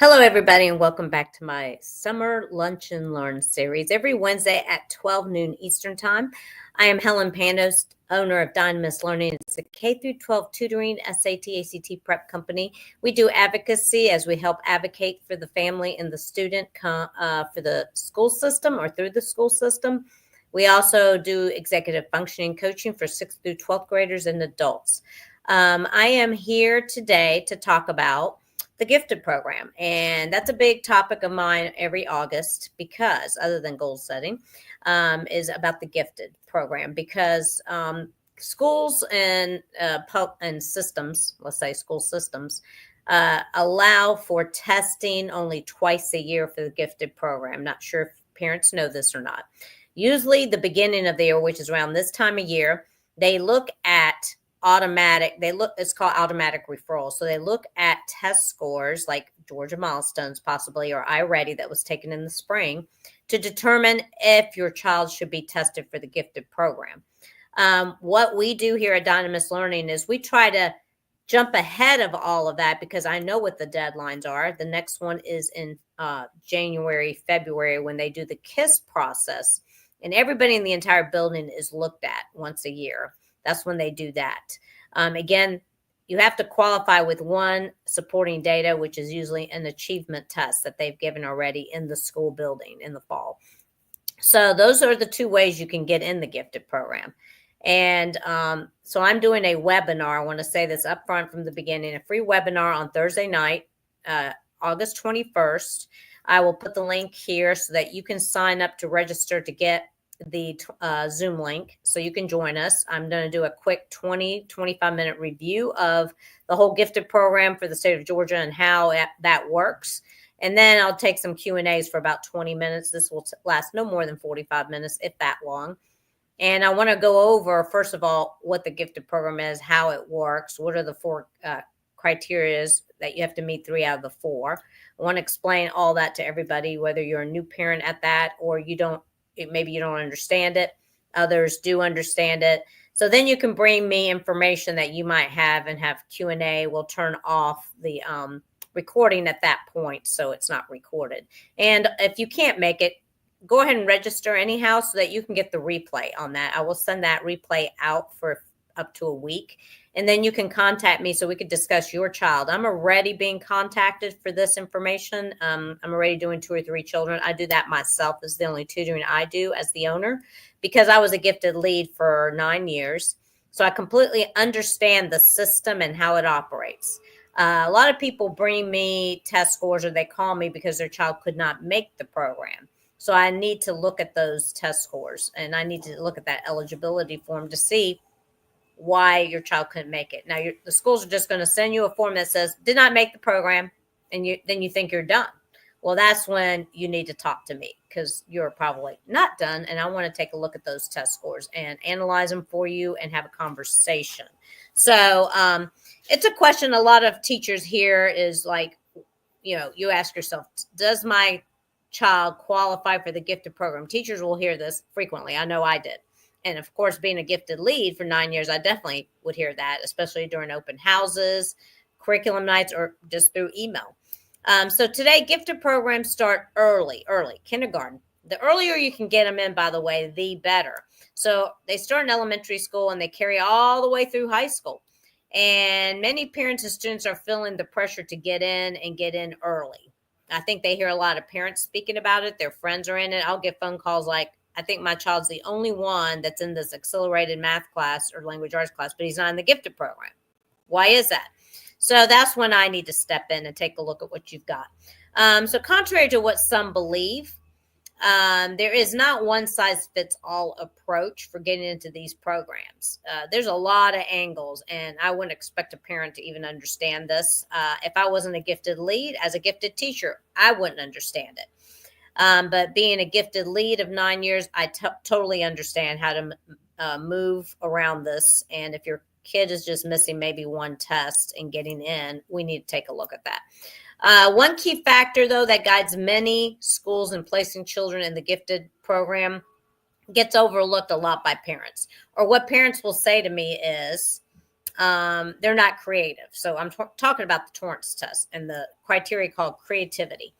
Hello, everybody, and welcome back to my Summer Lunch and Learn series every Wednesday at 12 noon Eastern Time. I am Helen Panos, owner of Dynamis Learning. It's a K-12 tutoring SAT, ACT prep company. We do advocacy as we help advocate for the family and the student for the school system or through the school system. We also do executive functioning coaching for 6th through 12th graders and adults. I am here today to talk about the Gifted program. And that's a big topic of mine every August because, other than goal setting, is about the Gifted program because schools and systems, let's say school systems, allow for testing only twice a year for the Gifted program. Not sure if parents know this or not. Usually the beginning of the year, which is around this time of year, they look at it's called automatic referral. So they look at test scores like Georgia Milestones possibly, or iReady that was taken in the spring to determine if your child should be tested for the Gifted program. What we do here at Dynamis Learning is we try to jump ahead of all of that because I know what the deadlines are. The next one is in January, February, when they do the KISS process, and everybody in the entire building is looked at once a year. That's when they do that. Again, you have to qualify with one supporting data, which is usually an achievement test that they've given already in the school building in the fall. So those are the two ways you can get in the Gifted program. And so I'm doing a webinar. I want to say this up front from the beginning, a free webinar on Thursday night, August 21st. I will put the link here so that you can sign up to register to get the Zoom link so you can join us. I'm going to do a quick 25 minute review of the whole Gifted program for the state of Georgia and how that works. And then I'll take some Q&As for about 20 minutes. This will last no more than 45 minutes, if that long. And I want to go over, first of all, what the Gifted program is, how it works, what are the four criteria that you have to meet 3 out of the 4. I want to explain all that to everybody, whether you're a new parent at that or maybe you don't understand it. Others do understand it. So then you can bring me information that you might have and have Q&A. We'll turn off the recording at that point so it's not recorded. And if you can't make it, go ahead and register anyhow so that you can get the replay on that. I will send that replay out for up to a week. And then you can contact me so we could discuss your child. I'm already being contacted for this information. I'm already doing 2 or 3 children. I do that myself. This is the only tutoring I do as the owner because I was a gifted lead for 9 years. So I completely understand the system and how it operates. A lot of people bring me test scores or they call me because their child could not make the program. So I need to look at those test scores and I need to look at that eligibility form to see why your child couldn't make it. Now, the schools are just going to send you a form that says, did not make the program, and then you think you're done. Well, that's when you need to talk to me because you're probably not done, and I want to take a look at those test scores and analyze them for you and have a conversation. So it's a question a lot of teachers hear is like, you ask yourself, does my child qualify for the Gifted program? Teachers will hear this frequently. I know I did. And of course, being a gifted lead for 9 years, I definitely would hear that, especially during open houses, curriculum nights, or just through email. So today, Gifted programs start early, kindergarten. The earlier you can get them in, by the way, the better. So they start in elementary school and they carry all the way through high school. And many parents and students are feeling the pressure to get in early. I think they hear a lot of parents speaking about it. Their friends are in it. I'll get phone calls like, I think my child's the only one that's in this accelerated math class or language arts class, but he's not in the Gifted program. Why is that? So that's when I need to step in and take a look at what you've got. So contrary to what some believe, there is not one size fits all approach for getting into these programs. There's a lot of angles, and I wouldn't expect a parent to even understand this. If I wasn't a gifted lead, as a gifted teacher, I wouldn't understand it. But being a gifted lead of 9 years, I totally understand how to move around this. And if your kid is just missing maybe one test and getting in, we need to take a look at that. One key factor, though, that guides many schools in placing children in the Gifted program gets overlooked a lot by parents. Or what parents will say to me is, they're not creative. So I'm talking about the Torrance test and the criteria called creativity.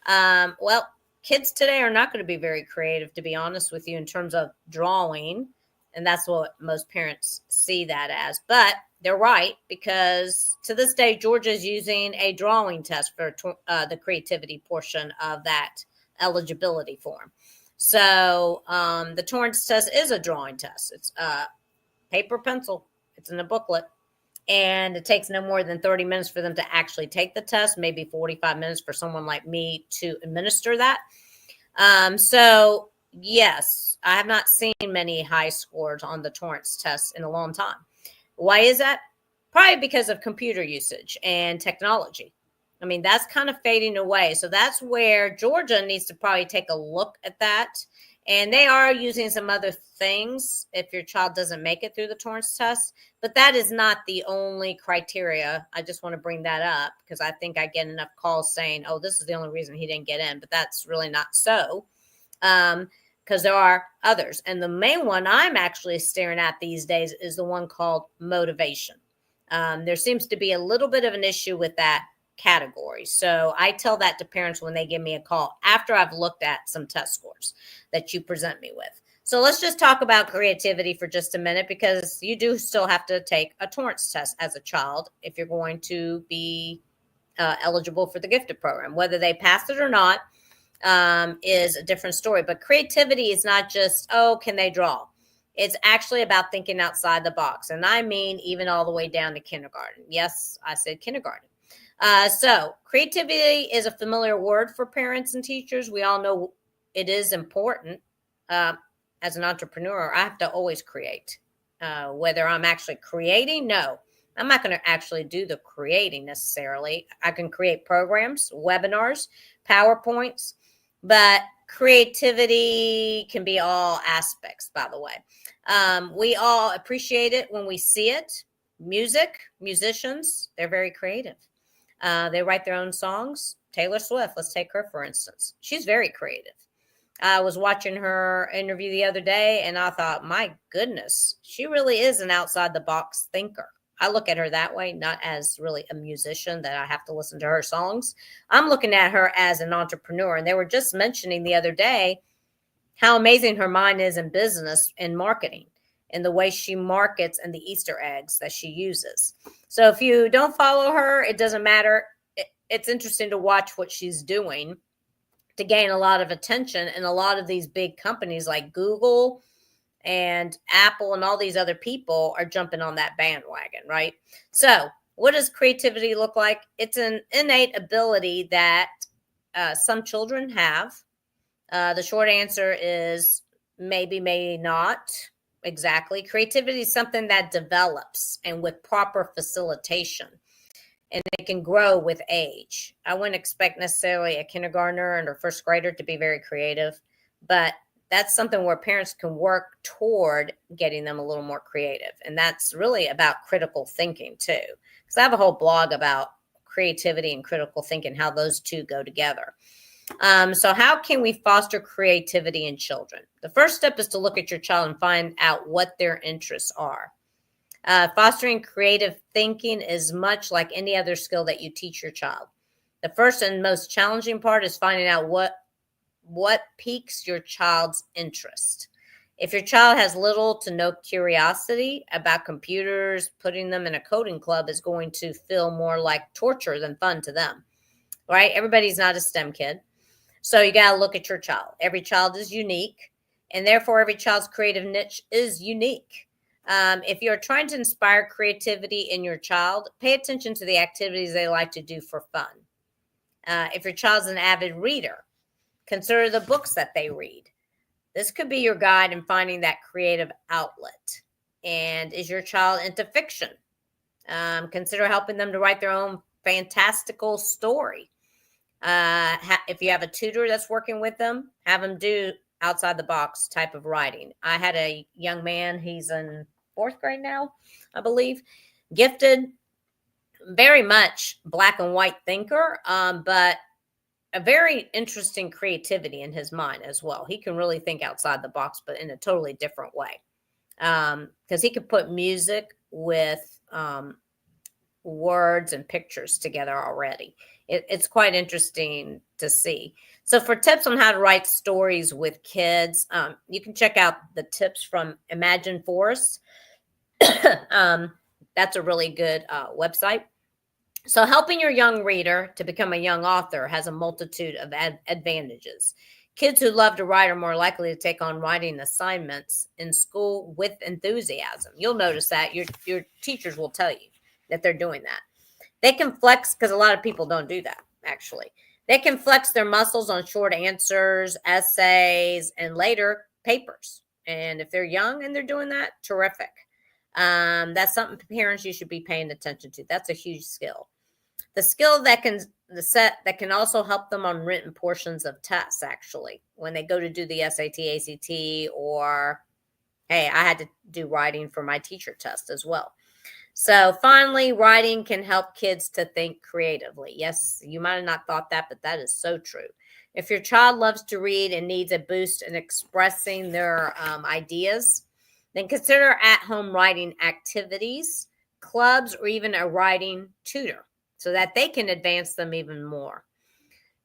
Well, kids today are not going to be very creative, to be honest with you, in terms of drawing. And that's what most parents see that as. But they're right, because to this day, Georgia is using a drawing test for the creativity portion of that eligibility form. So the Torrance test is a drawing test. It's paper, pencil. It's in a booklet. And it takes no more than 30 minutes for them to actually take the test, maybe 45 minutes for someone like me to administer that. So, yes, I have not seen many high scores on the Torrance test in a long time. Why is that? Probably because of computer usage and technology. I mean, that's kind of fading away. So that's where Georgia needs to probably take a look at that. And they are using some other things if your child doesn't make it through the Torrance test. But that is not the only criteria. I just want to bring that up because I think I get enough calls saying, oh, this is the only reason he didn't get in. But that's really not so, because there are others. And the main one I'm actually staring at these days is the one called motivation. There seems to be a little bit of an issue with that category. So I tell that to parents when they give me a call after I've looked at some test scores that you present me with. So let's just talk about creativity for just a minute, because you do still have to take a Torrance test as a child if you're going to be eligible for the gifted program. Whether they pass it or not is a different story. But creativity is not just, oh, can they draw? It's actually about thinking outside the box. And I mean, even all the way down to kindergarten. Yes, I said kindergarten. So creativity is a familiar word for parents and teachers. We all know it is important. As an entrepreneur, I have to always create. Whether I'm actually creating, no, I'm not going to actually do the creating necessarily. I can create programs, webinars, PowerPoints, but creativity can be all aspects, by the way. We all appreciate it when we see it. Musicians, they're very creative. They write their own songs. Taylor Swift, let's take her, for instance. She's very creative. I was watching her interview the other day, and I thought, my goodness, she really is an outside-the-box thinker. I look at her that way, not as really a musician that I have to listen to her songs. I'm looking at her as an entrepreneur. And they were just mentioning the other day how amazing her mind is in business and marketing, and the way she markets and the Easter eggs that she uses. So if you don't follow her, it doesn't matter. It's interesting to watch what she's doing to gain a lot of attention. And a lot of these big companies like Google and Apple and all these other people are jumping on that bandwagon, right? So what does creativity look like? It's an innate ability that some children have. The short answer is maybe, maybe not. Exactly. Creativity is something that develops and with proper facilitation, and it can grow with age. I wouldn't expect necessarily a kindergartner and a first grader to be very creative, but that's something where parents can work toward getting them a little more creative. And that's really about critical thinking too, because I have a whole blog about creativity and critical thinking, how those two go together. So how can we foster creativity in children? The first step is to look at your child and find out what their interests are. Fostering creative thinking is much like any other skill that you teach your child. The first and most challenging part is finding out what piques your child's interest. If your child has little to no curiosity about computers, putting them in a coding club is going to feel more like torture than fun to them, right? Everybody's not a STEM kid. So you got to look at your child. Every child is unique, and therefore every child's creative niche is unique. If you're trying to inspire creativity in your child, pay attention to the activities they like to do for fun. If your child's an avid reader, consider the books that they read. This could be your guide in finding that creative outlet. And is your child into fiction? Consider helping them to write their own fantastical story. If you have a tutor that's working with them, have them do outside the box type of writing. I had a young man, he's in 4th grade now, I believe, gifted, very much black and white thinker, but a very interesting creativity in his mind as well. He can really think outside the box, but in a totally different way. Because he could put music with words and pictures together already. It's quite interesting to see. So for tips on how to write stories with kids, you can check out the tips from Imagine Forest. That's a really good website. So helping your young reader to become a young author has a multitude of advantages. Kids who love to write are more likely to take on writing assignments in school with enthusiasm. You'll notice that your teachers will tell you that they're doing that. They can flex, because a lot of people don't do that, actually. They can flex their muscles on short answers, essays, and later papers. And if they're young and they're doing that, terrific. That's something parents you should be paying attention to. That's a huge skill. The skill that can also help them on written portions of tests, actually, when they go to do the SAT, ACT, or hey, I had to do writing for my teacher test as well. So finally, writing can help kids to think creatively. Yes, you might have not thought that, but that is so true. If your child loves to read and needs a boost in expressing their ideas, then consider at-home writing activities, clubs, or even a writing tutor so that they can advance them even more.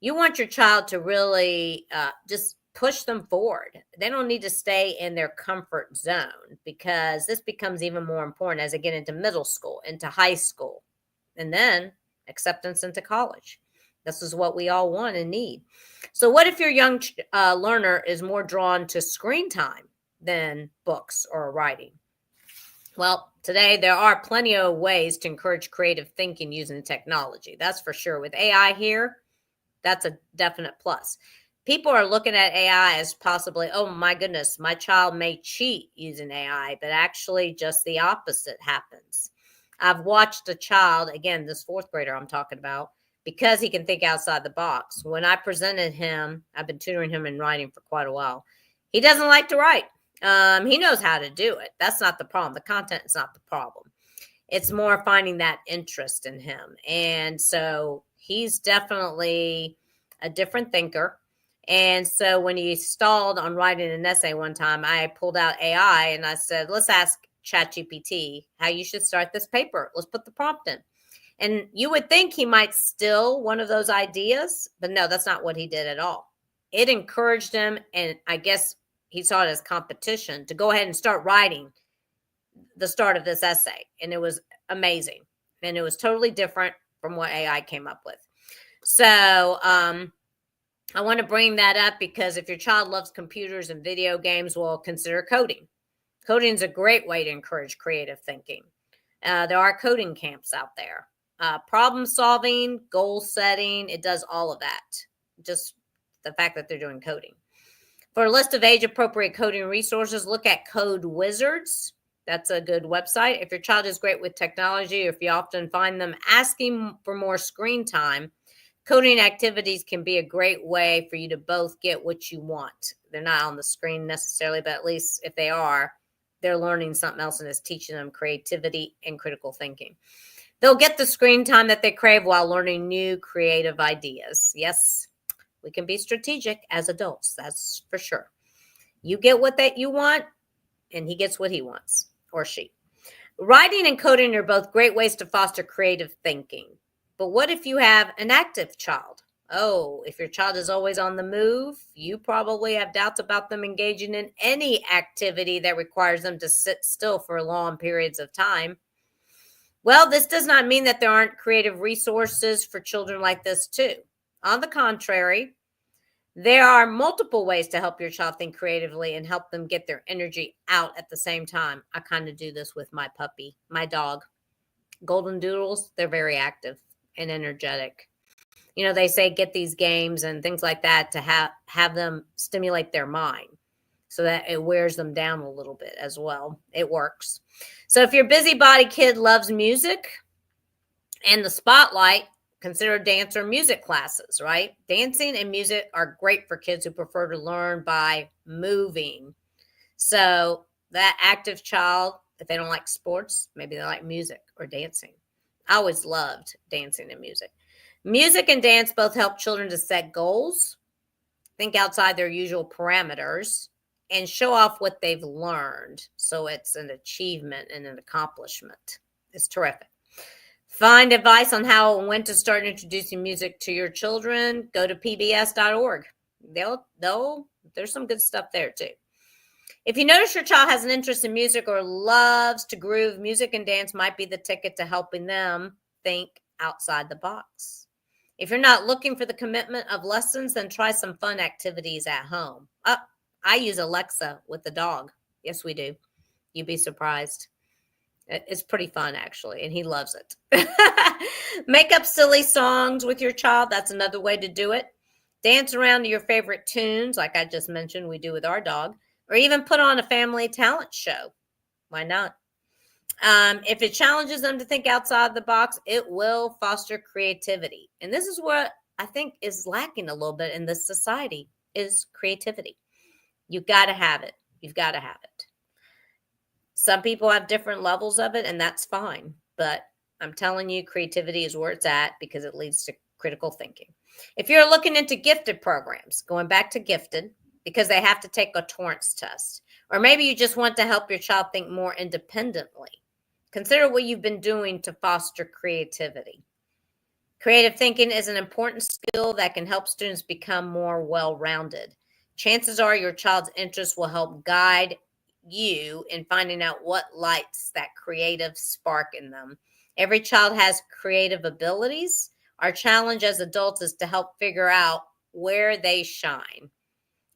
You want your child to really just push them forward. They don't need to stay in their comfort zone, because this becomes even more important as they get into middle school, into high school, and then acceptance into college. This is what we all want and need. So what if your young learner is more drawn to screen time than books or writing? Well, today there are plenty of ways to encourage creative thinking using technology. That's for sure. With AI here, that's a definite plus. People are looking at AI as possibly, oh my goodness, my child may cheat using AI, but actually just the opposite happens. I've watched a child, again, this fourth grader I'm talking about, because he can think outside the box. When I presented him, I've been tutoring him in writing for quite a while. He doesn't like to write. He knows how to do it. That's not the problem. The content is not the problem. It's more finding that interest in him. And so he's definitely a different thinker. And so when he stalled on writing an essay one time, I pulled out AI and I said, let's ask ChatGPT how you should start this paper. Let's put the prompt in. And you would think he might steal one of those ideas, but no, that's not what he did at all. It encouraged him, and I guess he saw it as competition, to go ahead and start writing the start of this essay. And it was amazing. And it was totally different from what AI came up with. So I want to bring that up because if your child loves computers and video games, well, consider coding. Coding is a great way to encourage creative thinking. There are coding camps out there. Problem solving, goal setting, it does all of that. Just the fact that they're doing coding. For a list of age-appropriate coding resources, look at Code Wizards. That's a good website. If your child is great with technology, or if you often find them asking for more screen time, coding activities can be a great way for you to both get what you want. They're not on the screen necessarily, but at least if they are, they're learning something else and it's teaching them creativity and critical thinking. They'll get the screen time that they crave while learning new creative ideas. Yes, we can be strategic as adults, that's for sure. You get what you want, and he gets what he wants, or she. Writing and coding are both great ways to foster creative thinking. But what if you have an active child? Oh, if your child is always on the move, you probably have doubts about them engaging in any activity that requires them to sit still for long periods of time. Well, this does not mean that there aren't creative resources for children like this too. On the contrary, there are multiple ways to help your child think creatively and help them get their energy out at the same time. I kind of do this with my puppy, my dog. Golden Doodles, they're very active and energetic. You know, they say get these games and things like that to have them stimulate their mind so that it wears them down a little bit as well. It works. So if your busybody kid loves music and the spotlight, consider dance or music classes, right? Dancing and music are great for kids who prefer to learn by moving. So that active child, if they don't like sports, maybe they like music or dancing. I always loved dancing and music. Music and dance both help children to set goals, think outside their usual parameters, and show off what they've learned. So it's an achievement and an accomplishment It's terrific. Find advice on how and when to start introducing music to your children. Go to pbs.org. There's some good stuff there too. If you notice your child has an interest in music or loves to groove, music and dance might be the ticket to helping them think outside the box. If you're not looking for the commitment of lessons, then try some fun activities at home. I use Alexa with the dog. Yes, we do. You'd be surprised. It's pretty fun, actually, and he loves it. Make up silly songs with your child. That's another way to do it. Dance around to your favorite tunes, like I just mentioned we do with our dog, or even put on a family talent show. Why not? If it challenges them to think outside the box, it will foster creativity. And this is what I think is lacking a little bit in this society is creativity. You've got to have it. You've got to have it. Some people have different levels of it, and that's fine. But I'm telling you, creativity is where it's at because it leads to critical thinking. If you're looking into gifted programs, going back to gifted, because they have to take a Torrance test, or maybe you just want to help your child think more independently, consider what you've been doing to foster creativity. Creative thinking is an important skill that can help students become more well-rounded. Chances are your child's interests will help guide you in finding out what lights that creative spark in them. Every child has creative abilities. Our challenge as adults is to help figure out where they shine.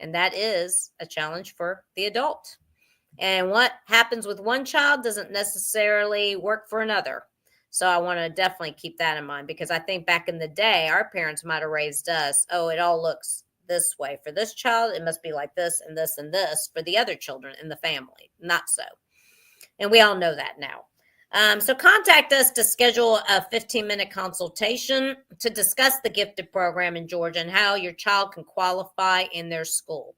And that is a challenge for the adult. And what happens with one child doesn't necessarily work for another. So I want to definitely keep that in mind because I think back in the day, our parents might have raised us, it all looks this way. For this child, it must be like this and this and this for the other children in the family. Not so. And we all know that now. So contact us to schedule a 15-minute consultation to discuss the gifted program in Georgia and how your child can qualify in their school.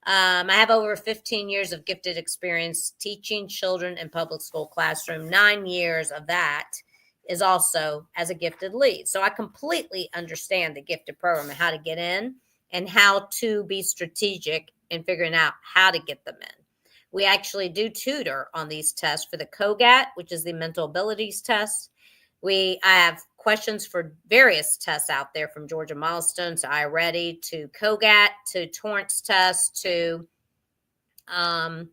I have over 15 years of gifted experience teaching children in public school classroom. 9 years of that is also as a gifted lead. So I completely understand the gifted program and how to get in and how to be strategic in figuring out how to get them in. We actually do tutor on these tests for the COGAT, which is the mental abilities test. I have questions for various tests out there from Georgia Milestones to iReady to COGAT to Torrance test to, I'm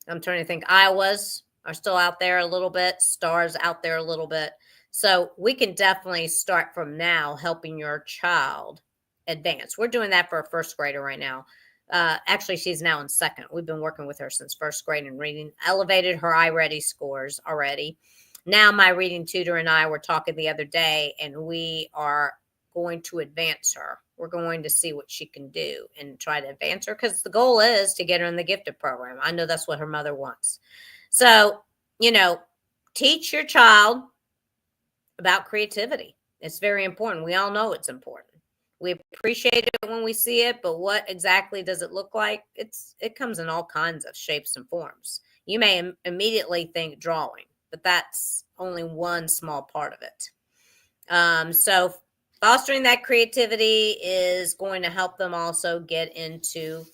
trying to think, Iowa's are still out there a little bit, STAR's out there a little bit. So we can definitely start from now helping your child advance. We're doing that for a first grader right now. Actually, she's now in second. We've been working with her since first grade and reading, elevated her iReady scores already. Now my reading tutor and I were talking the other day, and we are going to advance her. We're going to see what she can do and try to advance her because the goal is to get her in the gifted program. I know that's what her mother wants. So, teach your child about creativity. It's very important. We all know it's important. We appreciate it when we see it, but what exactly does it look like? It comes in all kinds of shapes and forms. You may immediately think drawing, but that's only one small part of it. So fostering that creativity is going to help them also get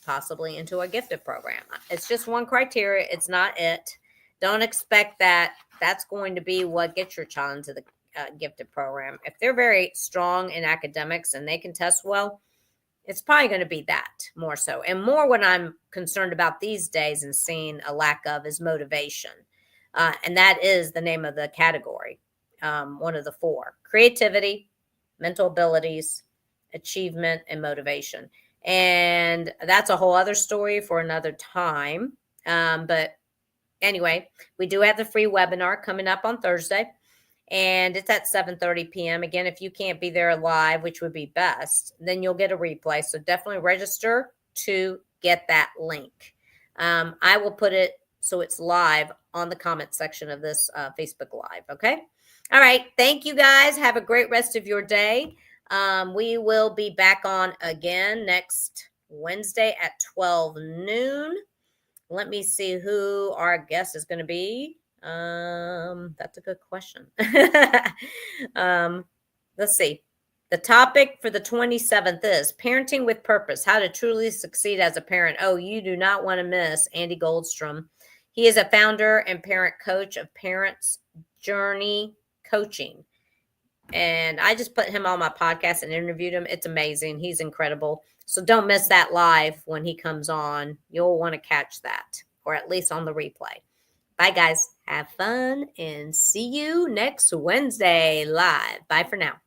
possibly into a gifted program. It's just one criteria. It's not it. Don't expect that that's going to be what gets your child into the gifted program. If they're very strong in academics and they can test well, it's probably going to be that more so. And more what I'm concerned about these days and seeing a lack of is motivation. And that is the name of the category, one of the four: creativity, mental abilities, achievement, and motivation. And that's a whole other story for another time. But anyway, we do have the free webinar coming up on Thursday. And it's at 7:30 p.m. Again, if you can't be there live, which would be best, then you'll get a replay. So definitely register to get that link. I will put it so it's live on the comment section of this Facebook Live. Okay. All right. Thank you, guys. Have a great rest of your day. We will be back on again next Wednesday at 12 noon. Let me see who our guest is going to be. That's a good question. Let's see. The topic for the 27th is Parenting with Purpose, How to Truly Succeed as a Parent. Oh, you do not want to miss Andy Goldstrom. He is a founder and parent coach of Parents Journey Coaching. And I just put him on my podcast and interviewed him. It's amazing. He's incredible. So don't miss that live when he comes on. You'll want to catch that, or at least on the replay. Bye, guys. Have fun and see you next Wednesday live. Bye for now.